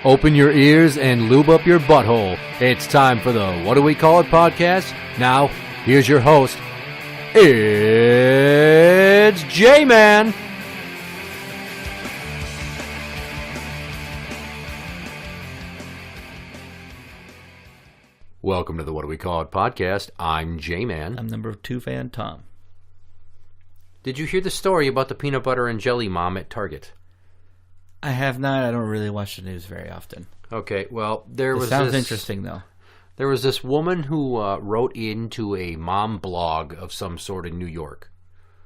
Open your ears and lube up your butthole. It's time for the What Do We Call It podcast. Now, here's your host. It's J-Man. Welcome to the What Do We Call It podcast. I'm J-Man. I'm number 2 fan Tom. Did you hear the story about the peanut butter and jelly mom at Target? I have not. I don't really watch the news very often. Okay, well, Sounds interesting, though. There was this woman who wrote into a mom blog of some sort in New York.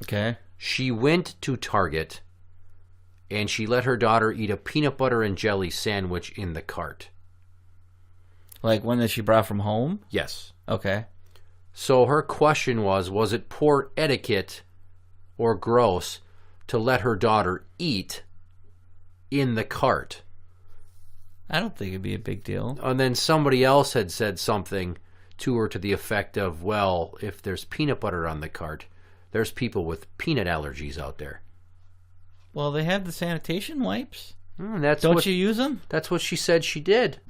Okay. She went to Target, and she let her daughter eat a peanut butter and jelly sandwich in the cart. Like one that she brought from home? Yes. Okay. So her question was it poor etiquette or gross to let her daughter eat in the cart? I don't think it'd be a big deal. And then somebody else had said something to her to the effect of, well, if there's peanut butter on the cart, there's people with peanut allergies out there. Well, they have the sanitation wipes. Don't you use them? That's what she said she did.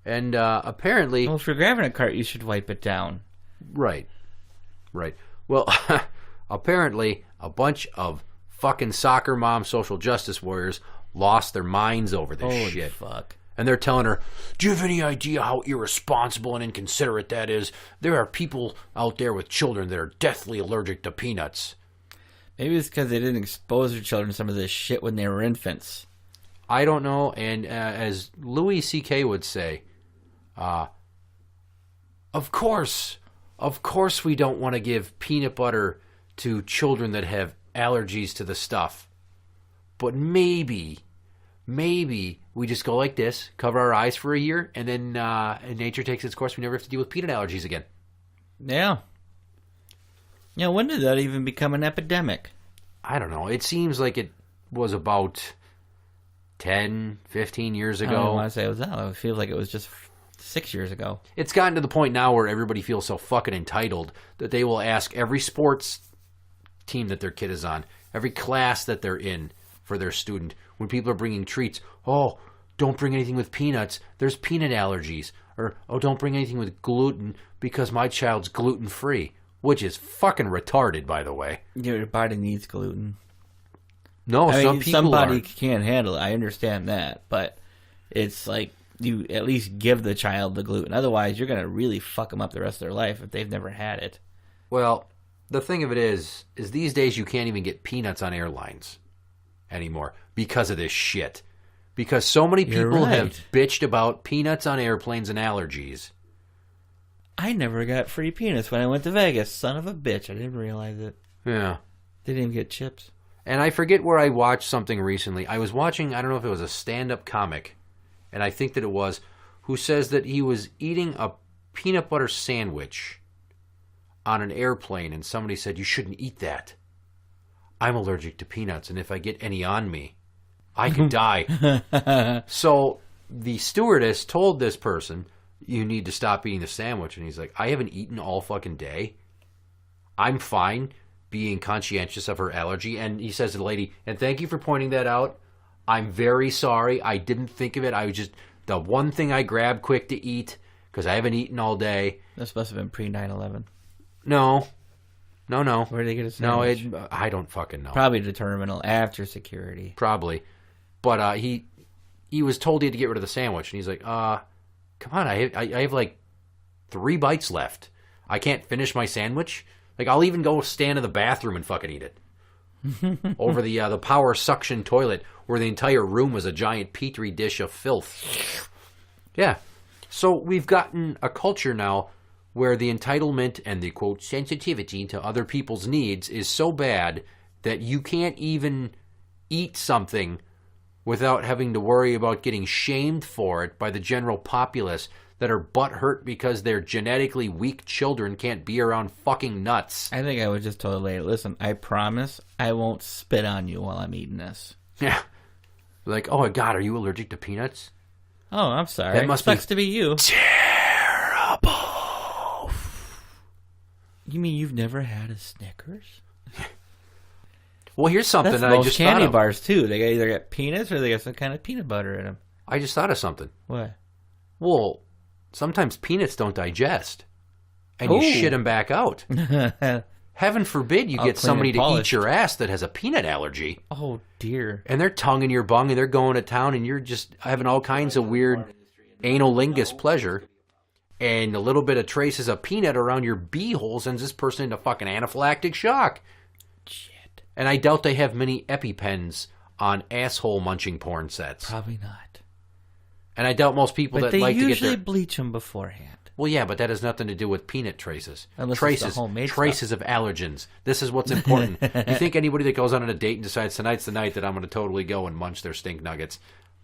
And apparently... Well, if you're grabbing a cart, you should wipe it down. Right. Well, apparently a bunch of fucking soccer mom social justice warriors lost their minds over this shit. Fuck. And they're telling her, do you have any idea how irresponsible and inconsiderate that is? There are people out there with children that are deathly allergic to peanuts. Maybe it's because they didn't expose their children to some of this shit when they were infants. I don't know. And as Louis C.K. would say, of course we don't want to give peanut butter to children that have allergies to the stuff. But maybe we just go like this, cover our eyes for a year, and then nature takes its course. We never have to deal with peanut allergies again. Yeah. Yeah, when did that even become an epidemic? I don't know. It seems like it was about 10, 15 years ago. I don't want to say it was that. It feels like it was just 6 years ago. It's gotten to the point now where everybody feels so fucking entitled that they will ask every sports team that their kid is on, every class that they're in for their student, when people are bringing treats, oh, don't bring anything with peanuts, there's peanut allergies. Or, oh, don't bring anything with gluten because my child's gluten-free. Which is fucking retarded, by the way. Your body needs gluten. No, somebody can't handle it. I understand that. But it's like you at least give the child the gluten. Otherwise, you're going to really fuck them up the rest of their life if they've never had it. Well, the thing of it is these days you can't even get peanuts on airlines anymore because of this shit. Because so many people have bitched about peanuts on airplanes and allergies. I never got free peanuts when I went to Vegas. Son of a bitch. I didn't realize it. Yeah. They didn't even get chips. And I forget where I watched something recently. I was watching, I don't know if it was a stand-up comic, and I think that it was, who says that he was eating a peanut butter sandwich on an airplane, and somebody said, you shouldn't eat that. I'm allergic to peanuts, and if I get any on me, I could die. So the stewardess told this person, you need to stop eating the sandwich. And he's like, I haven't eaten all fucking day. I'm fine being conscientious of her allergy. And he says to the lady, and thank you for pointing that out. I'm very sorry. I didn't think of it. I was just, the one thing I grabbed quick to eat because I haven't eaten all day. This must have been pre-9/11. No. Where did they get a sandwich? No, I don't fucking know. Probably the terminal after security. Probably. But he was told he had to get rid of the sandwich. And he's like, come on, I have like 3 bites left. I can't finish my sandwich. Like, I'll even go stand in the bathroom and fucking eat it. Over the power suction toilet where the entire room was a giant petri dish of filth. Yeah. So we've gotten a culture now where the entitlement and the, quote, sensitivity to other people's needs is so bad that you can't even eat something without having to worry about getting shamed for it by the general populace that are butthurt because their genetically weak children can't be around fucking nuts. I think I would just tell the lady, listen, I promise I won't spit on you while I'm eating this. Yeah. Like, oh my God, are you allergic to peanuts? Oh, I'm sorry. That must sucks to be you. Terrible. You mean you've never had a Snickers? Well, here's something That's that I just candy thought of. bars too. They either got peanuts or they got some kind of peanut butter in them. I just thought of something. What? Well, sometimes peanuts don't digest, and you shit them back out. Heaven forbid you get somebody to eat your ass that has a peanut allergy. Oh, dear. And they're tonguing your bung, and they're going to town, and you're just having all kinds of weird analingus pleasure. And a little bit of traces of peanut around your beehole sends this person into fucking anaphylactic shock. Shit. And I doubt they have many EpiPens on asshole munching porn sets. Probably not. And I doubt most people that like to get their... But they usually bleach them beforehand. Well, yeah, but that has nothing to do with peanut traces. Unless traces, it's the homemade traces stuff. Of allergens. This is what's important. You think anybody that goes on a date and decides tonight's the night that I'm going to totally go and munch their stink nuggets,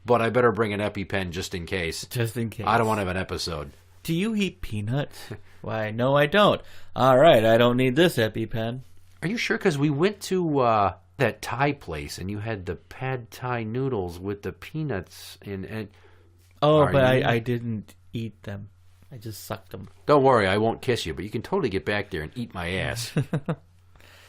but I better bring an EpiPen just in case. Just in case. I don't want to have an episode. Do you eat peanuts? Why, no, I don't. All right, I don't need this EpiPen. Are you sure? Because we went to that Thai place, and you had the pad Thai noodles with the peanuts in. Oh, but I didn't eat them. I just sucked them. Don't worry, I won't kiss you, but you can totally get back there and eat my ass.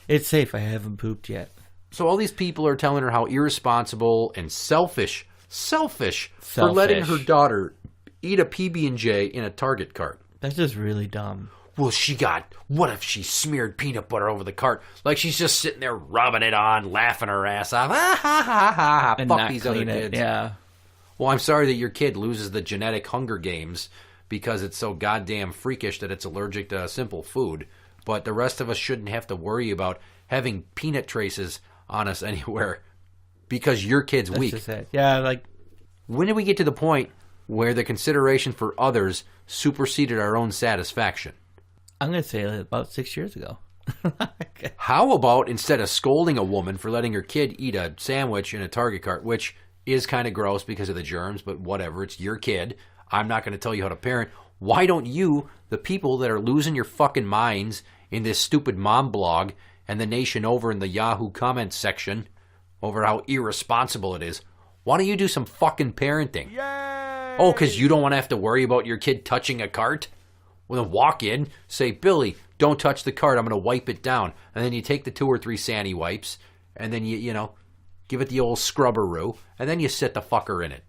It's safe. I haven't pooped yet. So all these people are telling her how irresponsible and selfish for letting her daughter eat a PB&J in a Target cart. That's just really dumb. Well, what if she smeared peanut butter over the cart? Like she's just sitting there rubbing it on, laughing her ass off. Ha, ha, ha, ha. And Fuck not these other clean it. kids. Yeah. Well, I'm sorry that your kid loses the genetic Hunger Games because it's so goddamn freakish that it's allergic to simple food. But the rest of us shouldn't have to worry about having peanut traces on us anywhere because your kid's That's weak. just it. Yeah, like... When did we get to the point where the consideration for others superseded our own satisfaction? I'm going to say about 6 years ago. How about instead of scolding a woman for letting her kid eat a sandwich in a Target cart, which is kind of gross because of the germs, but whatever, it's your kid. I'm not going to tell you how to parent. Why don't you, the people that are losing your fucking minds in this stupid mom blog and the nation over in the Yahoo comments section over how irresponsible it is, why don't you do some fucking parenting? Yay! Oh, because you don't want to have to worry about your kid touching a cart? Well, then walk in, say, Billy, don't touch the cart. I'm going to wipe it down. And then you take the 2 or 3 Sandy wipes, and then you give it the old scrubberoo, and then you sit the fucker in it.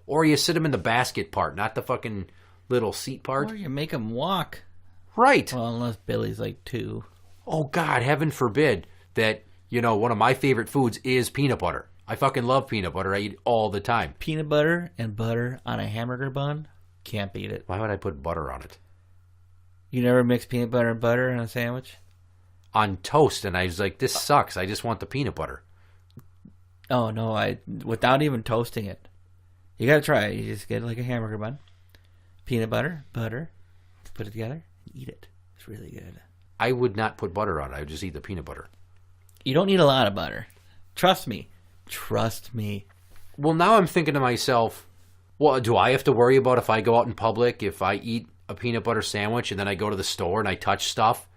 Or you sit him in the basket part, not the fucking little seat part. Or you make him walk. Right. Well, unless Billy's like 2. Oh, God, heaven forbid that, one of my favorite foods is peanut butter. I fucking love peanut butter. I eat it all the time. Peanut butter and butter on a hamburger bun? Can't beat it. Why would I put butter on it? You never mix peanut butter and butter in a sandwich? On toast, and I was like, this sucks. I just want the peanut butter. Oh, no, without even toasting it. You gotta try it. You just get like a hamburger bun. Peanut butter, put it together, and eat it. It's really good. I would not put butter on it. I would just eat the peanut butter. You don't need a lot of butter. Trust me. Well, now I'm thinking to myself, well, do I have to worry about if I go out in public, if I eat a peanut butter sandwich and then I go to the store and I touch stuff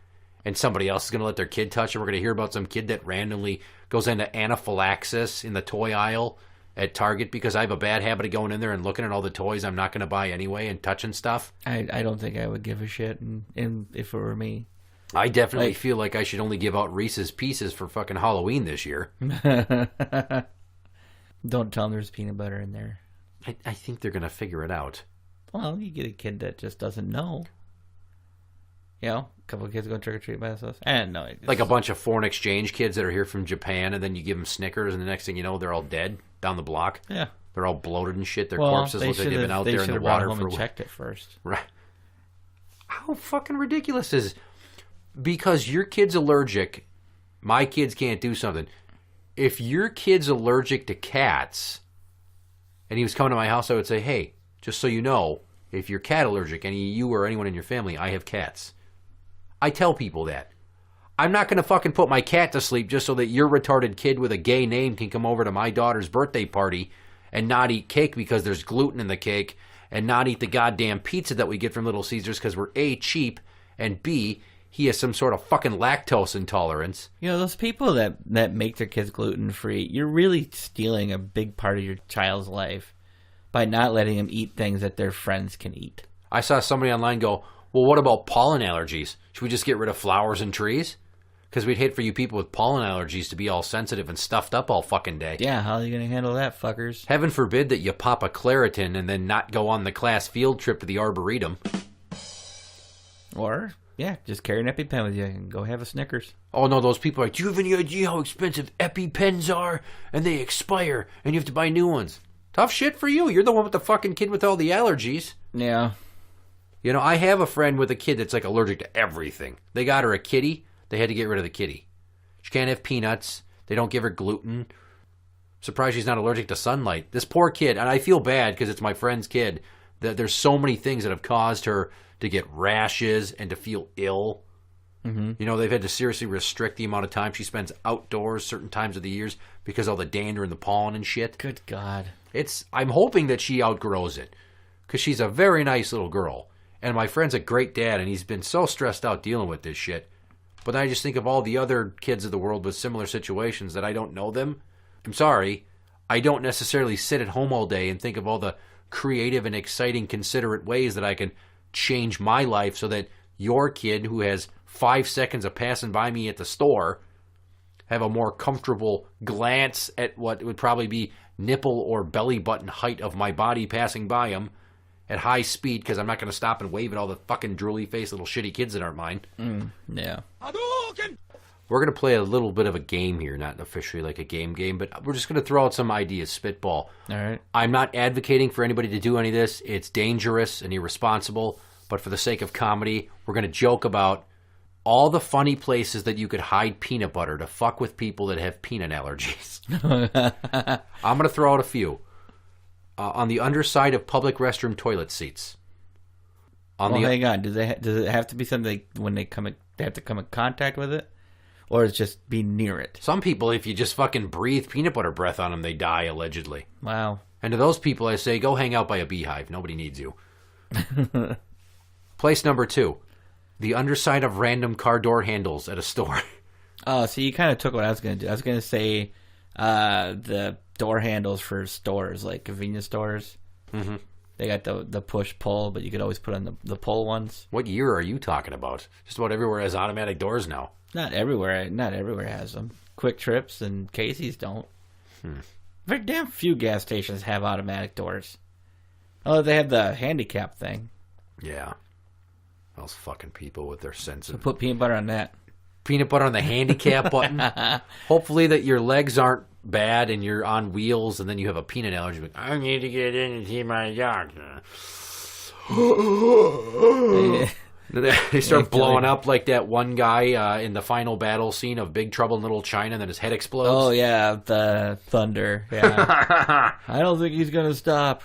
and somebody else is going to let their kid touch it? We're going to hear about some kid that randomly goes into anaphylaxis in the toy aisle at Target because I have a bad habit of going in there and looking at all the toys I'm not going to buy anyway and touching stuff. I don't think I would give a shit if it were me. I definitely feel like I should only give out Reese's Pieces for fucking Halloween this year. Don't tell them there's peanut butter in there. I think they're going to figure it out. Well, you get a kid that just doesn't know. A couple of kids go trick-or-treat by themselves. And no. Like a bunch of foreign exchange kids that are here from Japan, and then you give them Snickers, and the next thing you know, they're all dead down the block. Yeah. They're all bloated and shit. Their corpses look like they've been out there in the water for a while. Checked it first. Right. How fucking ridiculous is... Because your kid's allergic, my kids can't do something. If your kid's allergic to cats, and he was coming to my house, I would say, hey, just so you know, if you're cat allergic, you or anyone in your family, I have cats. I tell people that. I'm not going to fucking put my cat to sleep just so that your retarded kid with a gay name can come over to my daughter's birthday party and not eat cake because there's gluten in the cake and not eat the goddamn pizza that we get from Little Caesars because we're A, cheap, and B, he has some sort of fucking lactose intolerance. Those people that make their kids gluten-free, you're really stealing a big part of your child's life by not letting them eat things that their friends can eat. I saw somebody online go, well, what about pollen allergies? Should we just get rid of flowers and trees? Because we'd hate for you people with pollen allergies to be all sensitive and stuffed up all fucking day. Yeah, how are you going to handle that, fuckers? Heaven forbid that you pop a Claritin and then not go on the class field trip to the Arboretum. Or, yeah, just carry an EpiPen with you and go have a Snickers. Oh, no, those people are like, do you have any idea how expensive EpiPens are? And they expire, and you have to buy new ones. Tough shit for you. You're the one with the fucking kid with all the allergies. Yeah. You know, I have a friend with a kid that's like allergic to everything. They got her a kitty. They had to get rid of the kitty. She can't have peanuts. They don't give her gluten. Surprised she's not allergic to sunlight. This poor kid, and I feel bad because it's my friend's kid, that there's so many things that have caused her to get rashes and to feel ill. Mm-hmm. You know, they've had to seriously restrict the amount of time she spends outdoors certain times of the years because of all the dander and the pollen and shit. Good God. I'm hoping that she outgrows it because she's a very nice little girl. And my friend's a great dad, and he's been so stressed out dealing with this shit. But then I just think of all the other kids of the world with similar situations that I don't know them. I'm sorry. I don't necessarily sit at home all day and think of all the creative and exciting, considerate ways that I can change my life so that your kid who has 5 seconds of passing by me at the store have a more comfortable glance at what would probably be nipple or belly button height of my body passing by him at high speed because I'm not going to stop and wave at all the fucking drooly face little shitty kids that aren't mine. Yeah. We're going to play a little bit of a game here, not officially like a game, but we're just going to throw out some ideas, spitball. All right. I'm not advocating for anybody to do any of this. It's dangerous and irresponsible, but for the sake of comedy, we're going to joke about all the funny places that you could hide peanut butter to fuck with people that have peanut allergies. I'm going to throw out a few. On the underside of public restroom toilet seats. Hang on. Does it have to be something when they have to come in contact with it? Or it's just be near it? Some people, if you just fucking breathe peanut butter breath on them, they die, allegedly. Wow. And to those people, I say, go hang out by a beehive. Nobody needs you. Place number 2. The underside of random car door handles at a store. Oh, so you kind of took what I was going to do. I was going to say the door handles for stores, like convenience stores. Mm-hmm. They got the push-pull, but you could always put on the pull ones. What year are you talking about? Just about everywhere has automatic doors now. Not everywhere. Not everywhere has them. Quick Trips and Casey's don't. Very damn few gas stations have automatic doors. Oh, they have the handicap thing. Yeah. Those fucking people with their sensitive... So put peanut butter on that. Peanut butter on the handicap button. Hopefully that your legs aren't bad and you're on wheels and then you have a peanut allergy. Like, I need to get in and see my doctor. They start blowing up like that one guy in the final battle scene of Big Trouble in Little China and then his head explodes. Oh, yeah, the thunder. Yeah. I don't think he's going to stop.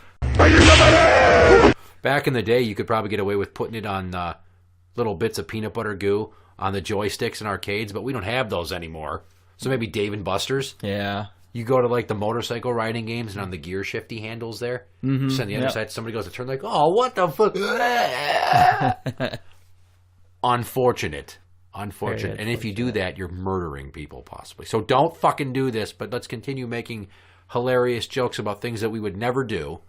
Back in the day, you could probably get away with putting it on little bits of peanut butter goo on the joysticks in arcades, but we don't have those anymore. So maybe Dave & Buster's. Yeah. You go to like the motorcycle riding games and on the gear shifty handles there, just on the other side, somebody goes to turn like, oh, what the fuck? Unfortunate. And if you do that, you're murdering people possibly. So don't fucking do this, but let's continue making hilarious jokes about things that we would never do.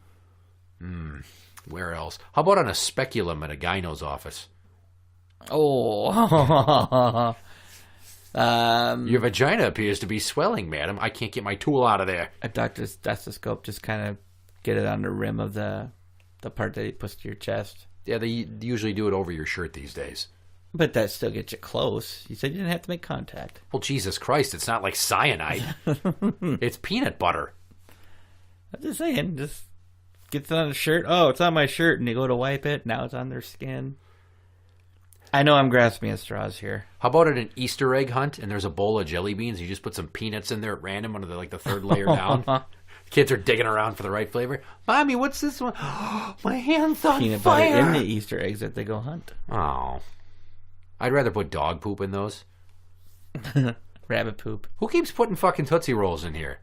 Where else? How about on a speculum at a gyno's office? Oh. Your vagina appears to be swelling, madam. I can't get my tool out of there. A doctor's stethoscope, just kind of get it on the rim of the part that he puts to your chest. Yeah, they usually do it over your shirt these days. But that still gets you close. You said you didn't have to make contact. Well, Jesus Christ, it's not like cyanide. It's peanut butter. I'm just saying, just gets it on the shirt. Oh, it's on my shirt, and they go to wipe it. Now it's on their skin. I know I'm grasping at straws here. How about at an Easter egg hunt, and there's a bowl of jelly beans, you just put some peanuts in there at random under the third layer down? Kids are digging around for the right flavor. Mommy, what's this one? My hand's on peanut fire. Butter in the Easter eggs that they go hunt. Oh. I'd rather put dog poop in those. Rabbit poop. Who keeps putting fucking Tootsie Rolls in here?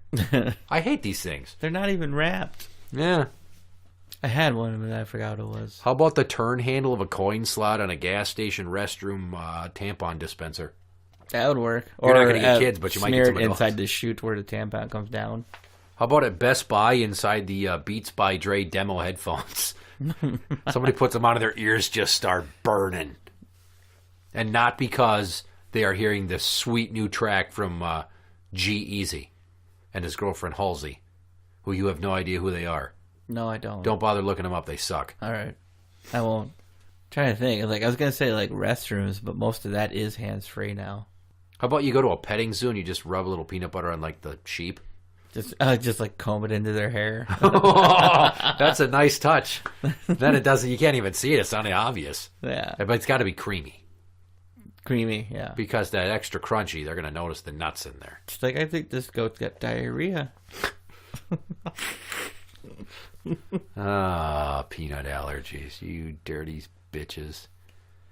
I hate these things. They're not even wrapped. Yeah. I had one, but I forgot what it was. How about the turn handle of a coin slot on a gas station restroom tampon dispenser? That would work. You're not going to get kids, but you might get some adults. Inside the chute where the tampon comes down. How about at Best Buy inside the Beats by Dre demo headphones? Somebody puts them on and their ears just start burning. And not because they are hearing this sweet new track from G-Eazy and his girlfriend Halsey, who you have no idea who they are. No, I don't. Don't bother looking them up. They suck. All right. I won't. Trying to think. Like I was going to say like restrooms, but most of that is hands-free now. How about you go to a petting zoo and you just rub a little peanut butter on like the sheep? Just like comb it into their hair. That's a nice touch. Then it doesn't. You can't even see it. It's not obvious. Yeah, but it's got to be creamy. Creamy, yeah. Because that extra crunchy, they're gonna notice the nuts in there. It's like I think this goat's got diarrhea. Peanut allergies, you dirty bitches.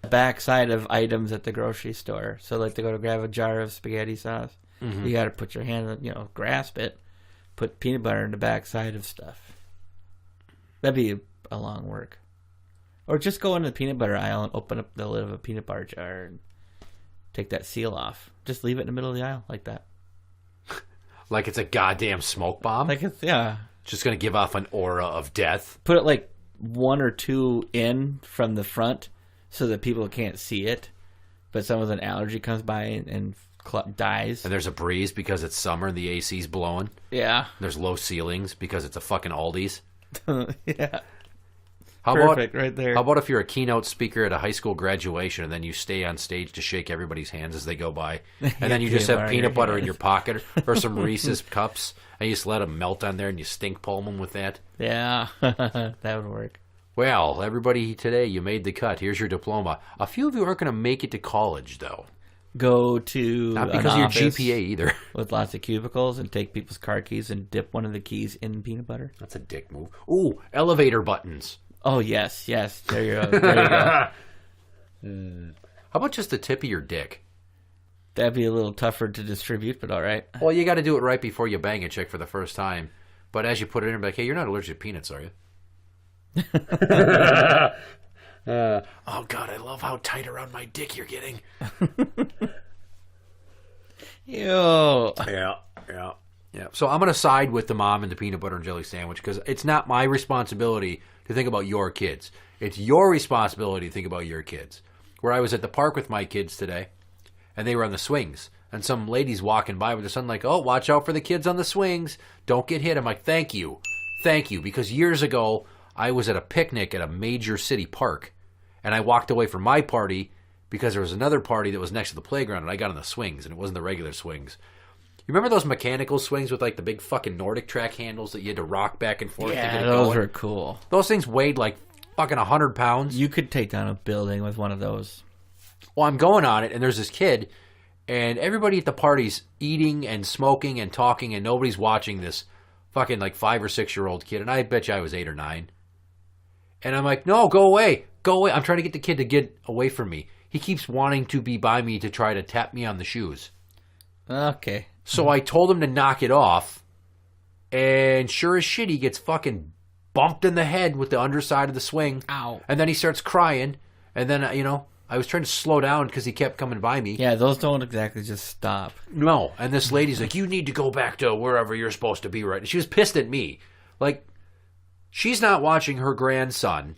Backside of items at the grocery store. So like to go to grab a jar of spaghetti sauce, you got to put your hand, grasp it. Put peanut butter in the backside of stuff. That'd be a long work. Or just go into the peanut butter aisle and open up the lid of a peanut butter jar and take that seal off. Just leave it in the middle of the aisle like that. Like it's a goddamn smoke bomb? Like it's, yeah. Just going to give off an aura of death? Put it like 1 or 2 in from the front so that people can't see it. But someone with an allergy comes by and dies. And there's a breeze because it's summer and the AC's blowing. Yeah. There's low ceilings because it's a fucking Aldi's. Yeah. Perfect, right there. How about if you're a keynote speaker at a high school graduation and then you stay on stage to shake everybody's hands as they go by, and then you just have peanut butter in your pocket or some Reese's cups, and you just let them melt on there and you stink palm them with that? Yeah, that would work. Well, everybody today, you made the cut. Here's your diploma. A few of you aren't going to make it to college, though. Go to not because of your GPA either. With lots of cubicles and take people's car keys and dip one of the keys in peanut butter. That's a dick move. Ooh, elevator buttons. Oh, yes. There you go. How about just the tip of your dick? That'd be a little tougher to distribute, but all right. Well, you got to do it right before you bang a chick for the first time. But as you put it in, like, hey, you're not allergic to peanuts, are you? Oh, God, I love how tight around my dick you're getting. Ew. Yeah. So I'm going to side with the mom and the peanut butter and jelly sandwich because it's not my responsibility to think about your kids. It's your responsibility to think about your kids. Where I was at the park with my kids today, and they were on the swings, and some ladies walking by with their son like, oh, watch out for the kids on the swings. Don't get hit. I'm like, thank you. Because years ago, I was at a picnic at a major city park, and I walked away from my party because there was another party that was next to the playground, and I got on the swings, and it wasn't the regular swings. You remember those mechanical swings with like the big fucking Nordic track handles that you had to rock back and forth to get it those going? were cool. Those things weighed like fucking 100 pounds. You could take down a building with one of those. Well, I'm going on it, and there's this kid, and everybody at the party's eating and smoking and talking, and nobody's watching this fucking like 5 or 6 year old kid, and I bet you I was 8 or 9. And I'm like, no, go away. I'm trying to get the kid to get away from me. He keeps wanting to be by me to try to tap me on the shoes. Okay. So I told him to knock it off, and sure as shit, he gets fucking bumped in the head with the underside of the swing. Ow. And then he starts crying, and then, I was trying to slow down because he kept coming by me. Yeah, those don't exactly just stop. No, and this lady's like, you need to go back to wherever you're supposed to be right now. She was pissed at me. Like, she's not watching her grandson.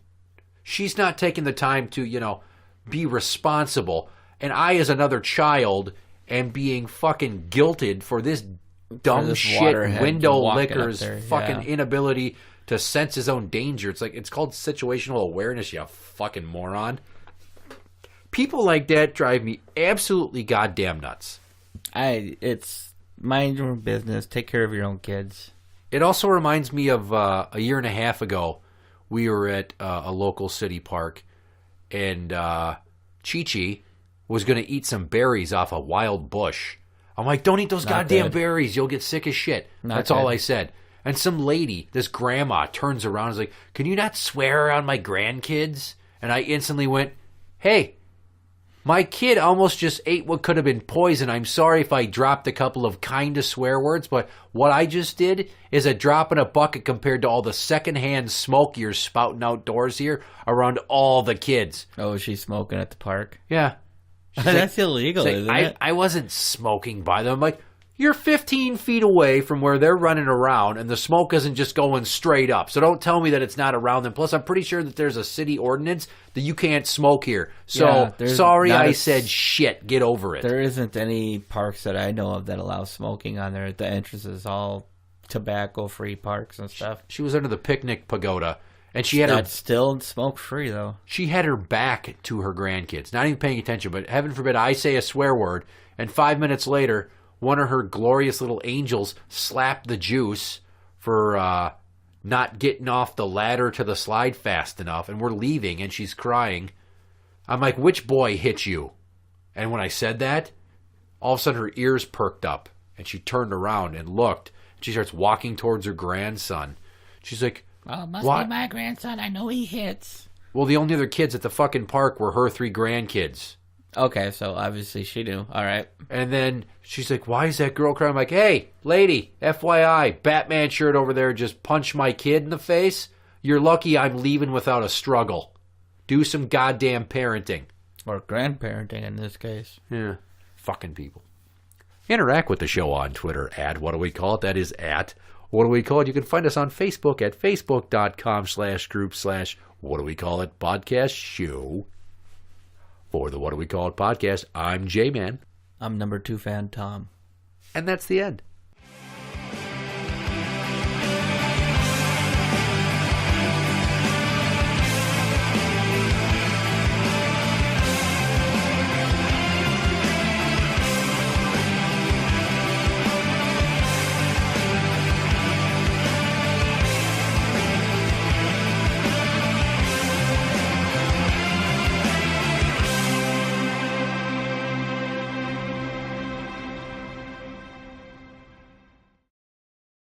She's not taking the time to, be responsible. And I, as another child, am being fucking guilted for this dumb shit window licker's fucking inability to sense his own danger. It's called situational awareness, you fucking moron. People like that drive me absolutely goddamn nuts. It's mind your own business. Take care of your own kids. It also reminds me of a year and a half ago. We were at a local city park, and Chi-Chi was going to eat some berries off a wild bush. I'm like, don't eat those goddamn berries. You'll get sick as shit. That's all I said. And some lady, this grandma, turns around and is like, can you not swear around my grandkids? And I instantly went, hey, my kid almost just ate what could have been poison. I'm sorry if I dropped a couple of kind of swear words, but what I just did is a drop in a bucket compared to all the secondhand smoke you're spouting outdoors here around all the kids. Oh, is she smoking at the park? Yeah. That's illegal, isn't it? I wasn't smoking by them. I'm like, You're 15 feet away from where they're running around, and the smoke isn't just going straight up. So don't tell me that it's not around them. Plus, I'm pretty sure that there's a city ordinance that you can't smoke here. So, sorry I said shit. Get over it. There isn't any parks that I know of that allow smoking on there. The entrance is all tobacco-free parks and stuff. She was under the picnic pagoda, and she had That's still smoke-free, though. She had her back to her grandkids, not even paying attention. But heaven forbid I say a swear word, and 5 minutes later, one of her glorious little angels slapped the juice for not getting off the ladder to the slide fast enough, and we're leaving, and she's crying. I'm like, which boy hit you? And when I said that, all of a sudden her ears perked up, and she turned around and looked. She starts walking towards her grandson. She's like, well, must be my grandson. I know he hits. Well, the only other kids at the fucking park were her 3 grandkids. Okay, so obviously she knew. All right. And then she's like, why is that girl crying? I'm like, hey, lady, FYI, Batman shirt over there just punched my kid in the face. You're lucky I'm leaving without a struggle. Do some goddamn parenting. Or grandparenting in this case. Yeah. Fucking people. Interact with the show on Twitter at What Do We Call It? That is at What Do We Call It? You can find us on Facebook at facebook.com/group/What Do We Call It podcast show. For the What Do We Call It podcast, I'm J-Man. I'm number 2 fan Tom. And that's the end.